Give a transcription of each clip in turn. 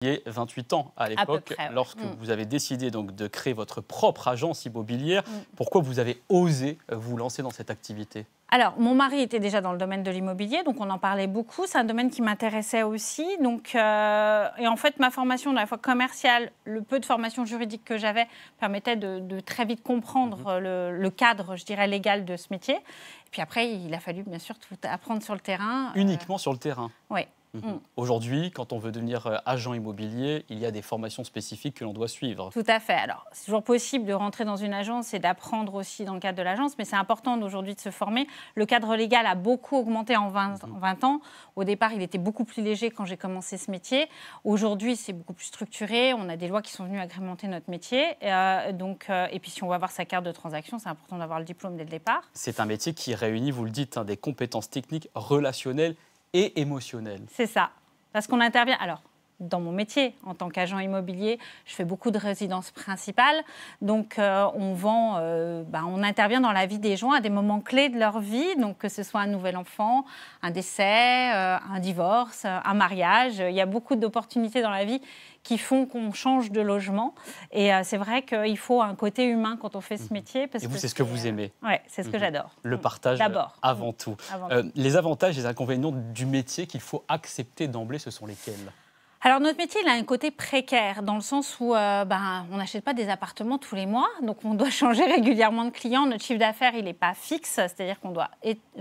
avez 28 ans à l'époque, lorsque vous avez décidé donc de créer votre propre agence immobilière. Pourquoi vous avez osé vous lancer dans cette activité ? Alors, mon mari était déjà dans le domaine de l'immobilier, donc on en parlait beaucoup. C'est un domaine qui m'intéressait aussi. Donc, et en fait, ma formation, à la fois commerciale, le peu de formation juridique que j'avais, permettait de très vite comprendre le cadre, je dirais, légal de ce métier. Et puis après, il a fallu, bien sûr, tout apprendre sur le terrain. Uniquement sur le terrain ? Oui. Aujourd'hui, quand on veut devenir agent immobilier, il y a des formations spécifiques que l'on doit suivre. Tout à fait. Alors, c'est toujours possible de rentrer dans une agence et d'apprendre aussi dans le cadre de l'agence, mais c'est important aujourd'hui de se former. Le cadre légal a beaucoup augmenté en 20 ans. Au départ, il était beaucoup plus léger quand j'ai commencé ce métier. Aujourd'hui, c'est beaucoup plus structuré. On a des lois qui sont venues agrémenter notre métier. Et puis, si on veut avoir sa carte de transaction, c'est important d'avoir le diplôme dès le départ. C'est un métier qui réunit, vous le dites, des compétences techniques, relationnelles et émotionnel. C'est ça. Parce qu'on intervient... Alors, dans mon métier, en tant qu'agent immobilier, je fais beaucoup de résidences principales. Donc, on intervient dans la vie des gens à des moments clés de leur vie. Donc, que ce soit un nouvel enfant, un décès, un divorce, un mariage. Il y a beaucoup d'opportunités dans la vie qui font qu'on change de logement. Et c'est vrai qu'il faut un côté humain quand on fait ce métier. Parce et vous, que c'est ce que vous aimez ? Oui, c'est ce que j'adore. Le partage avant tout. Les avantages et les inconvénients du métier qu'il faut accepter d'emblée, ce sont lesquels ? Alors, notre métier, il a un côté précaire, dans le sens où on n'achète pas des appartements tous les mois, donc on doit changer régulièrement de client. Notre chiffre d'affaires, il n'est pas fixe, c'est-à-dire qu'on doit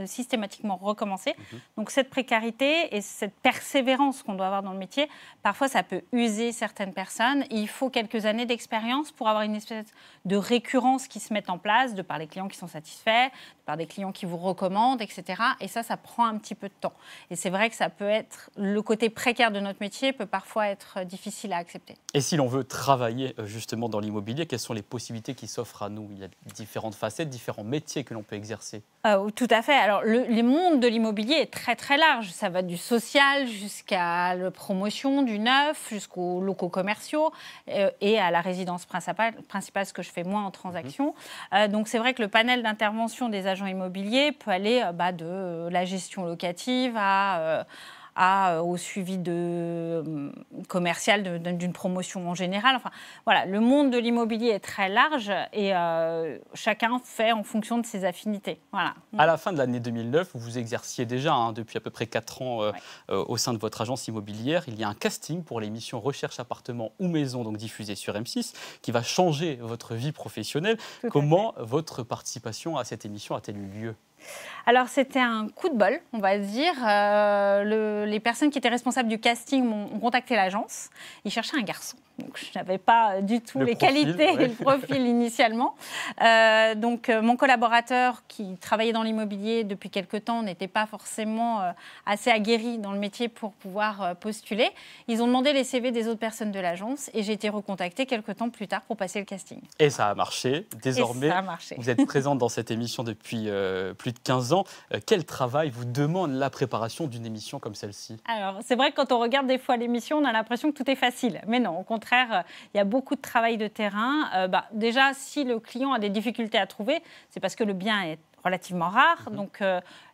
systématiquement recommencer. Donc, cette précarité et cette persévérance qu'on doit avoir dans le métier, parfois, ça peut user certaines personnes. Il faut quelques années d'expérience pour avoir une espèce de récurrence qui se met en place, de par les clients qui sont satisfaits, de par des clients qui vous recommandent, etc. Et ça prend un petit peu de temps. Et c'est vrai que ça peut être... Le côté précaire de notre métier peut parfois être difficile à accepter. Et si l'on veut travailler justement dans l'immobilier, quelles sont les possibilités qui s'offrent à nous ? Il y a différentes facettes, différents métiers que l'on peut exercer. Tout à fait. Alors, le monde de l'immobilier est très, très large. Ça va du social jusqu'à la promotion, du neuf, jusqu'aux locaux commerciaux et à la résidence principale, ce que je fais moi en transaction. Donc, c'est vrai que le panel d'intervention des agents immobiliers peut aller de la gestion locative au suivi commercial d'une promotion en général. Enfin, voilà, le monde de l'immobilier est très large et chacun fait en fonction de ses affinités. Voilà. À la fin de l'année 2009, vous exerciez déjà depuis à peu près 4 ans au sein de votre agence immobilière. Il y a un casting pour l'émission Recherche appartement ou maison, donc diffusée sur M6, qui va changer votre vie professionnelle. Comment votre participation à cette émission a-t-elle eu lieu ? Alors, c'était un coup de bol, on va dire. Les personnes qui étaient responsables du casting ont contacté l'agence. Ils cherchaient un garçon. Donc, je n'avais pas du tout les qualités et le profil initialement. Mon collaborateur qui travaillait dans l'immobilier depuis quelque temps n'était pas forcément assez aguerri dans le métier pour pouvoir postuler. Ils ont demandé les CV des autres personnes de l'agence et j'ai été recontactée quelques temps plus tard pour passer le casting. Et ça a marché. Désormais, vous êtes présente dans cette émission depuis plus de 15 ans. Quel travail vous demande la préparation d'une émission comme celle-ci ? Alors, c'est vrai que quand on regarde des fois l'émission, on a l'impression que tout est facile. Mais non, au contraire, il y a beaucoup de travail de terrain. Déjà, si le client a des difficultés à trouver, c'est parce que le bien est relativement rare. Donc,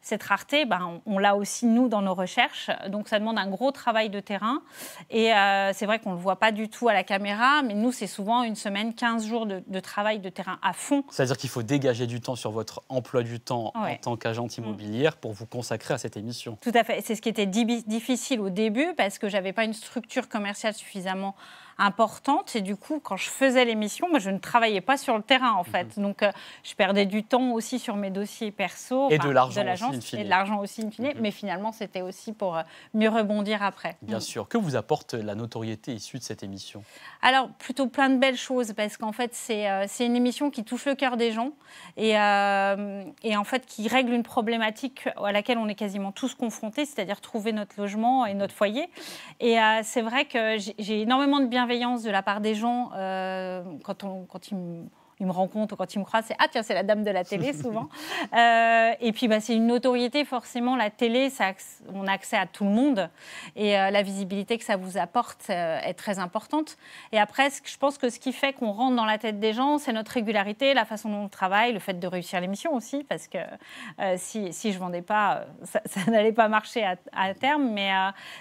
cette rareté, on l'a aussi, nous, dans nos recherches. Donc, ça demande un gros travail de terrain. Et c'est vrai qu'on ne le voit pas du tout à la caméra, mais nous, c'est souvent une semaine, 15 jours de travail de terrain à fond. C'est-à-dire qu'il faut dégager du temps sur votre emploi du temps en tant qu'agente immobilière pour vous consacrer à cette émission. Tout à fait. C'est ce qui était difficile au début parce que je n'avais pas une structure commerciale suffisamment importante et du coup quand je faisais l'émission je ne travaillais pas sur le terrain en fait donc je perdais du temps aussi sur mes dossiers perso et de l'argent aussi in fine mais finalement c'était aussi pour mieux rebondir après. Bien sûr. Que vous apporte la notoriété issue de cette émission ? Alors plutôt plein de belles choses parce qu'en fait c'est une émission qui touche le cœur des gens et en fait qui règle une problématique à laquelle on est quasiment tous confrontés, c'est-à-dire trouver notre logement et notre foyer et c'est vrai que j'ai énormément de bienveillance de la part des gens quand ils il me rencontre ou quand il me croise, c'est « Ah tiens, c'est la dame de la télé » souvent. Et puis, c'est une notoriété, forcément, la télé, on a accès à tout le monde. Et la visibilité que ça vous apporte est très importante. Et après, je pense que ce qui fait qu'on rentre dans la tête des gens, c'est notre régularité, la façon dont on travaille, le fait de réussir l'émission aussi, parce que si je ne vendais pas, ça n'allait pas marcher à terme. Mais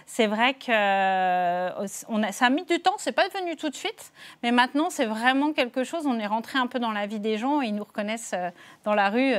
c'est vrai que ça a mis du temps, ce n'est pas venu tout de suite. Mais maintenant, c'est vraiment quelque chose, on est rentré un peu dans la vie des gens et ils nous reconnaissent dans la rue,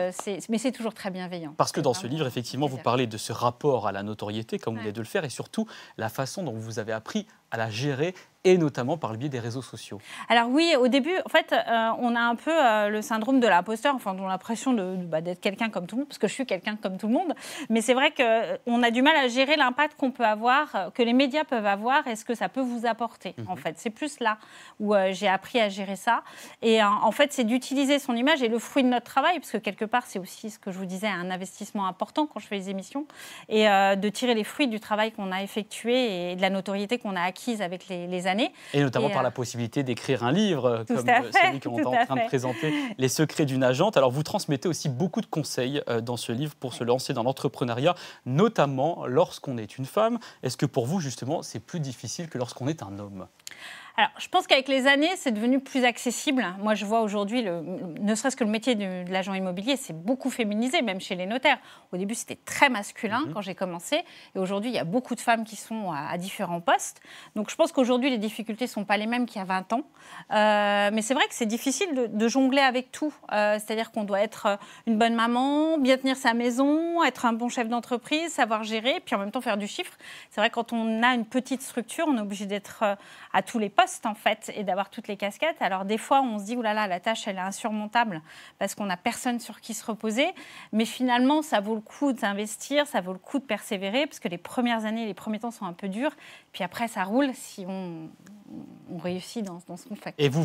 mais c'est toujours très bienveillant. Parce que dans ce livre, effectivement, vous parlez de ce rapport à la notoriété, comme vous venez de le faire, et surtout la façon dont vous avez appris à la gérer, et notamment par le biais des réseaux sociaux. Alors oui, au début, en fait, on a un peu le syndrome de l'imposteur, enfin, on a l'impression d'être quelqu'un comme tout le monde, parce que je suis quelqu'un comme tout le monde, mais c'est vrai qu'on a du mal à gérer l'impact qu'on peut avoir, que les médias peuvent avoir, et ce que ça peut vous apporter, en fait. C'est plus là où j'ai appris à gérer ça. Et en fait, c'est d'utiliser son image et le fruit de notre travail, parce que quelque part, c'est aussi ce que je vous disais, un investissement important quand je fais les émissions, et de tirer les fruits du travail qu'on a effectué et de la notoriété qu'on a acquise avec les années. Et notamment par la possibilité d'écrire un livre, comme celui qu'on est en train de présenter, Les secrets d'une agente. Alors, vous transmettez aussi beaucoup de conseils dans ce livre pour se lancer dans l'entrepreneuriat, notamment lorsqu'on est une femme. Est-ce que pour vous, justement, c'est plus difficile que lorsqu'on est un homme ? Alors, je pense qu'avec les années, c'est devenu plus accessible. Moi, je vois aujourd'hui, ne serait-ce que le métier de l'agent immobilier, c'est beaucoup féminisé, même chez les notaires. Au début, c'était très masculin quand j'ai commencé. Et aujourd'hui, il y a beaucoup de femmes qui sont à différents postes. Donc, je pense qu'aujourd'hui, les difficultés ne sont pas les mêmes qu'il y a 20 ans. Mais c'est vrai que c'est difficile de jongler avec tout. C'est-à-dire qu'on doit être une bonne maman, bien tenir sa maison, être un bon chef d'entreprise, savoir gérer, puis en même temps faire du chiffre. C'est vrai que quand on a une petite structure, on est obligé d'être à tous les postes, en fait, et d'avoir toutes les casquettes. Alors, des fois, on se dit, oulala, la tâche, elle est insurmontable parce qu'on n'a personne sur qui se reposer. Mais finalement, ça vaut le coup d'investir, ça vaut le coup de persévérer parce que les premières années, les premiers temps sont un peu durs. Puis après, ça roule si on réussit dans ce qu'on fait. Et vous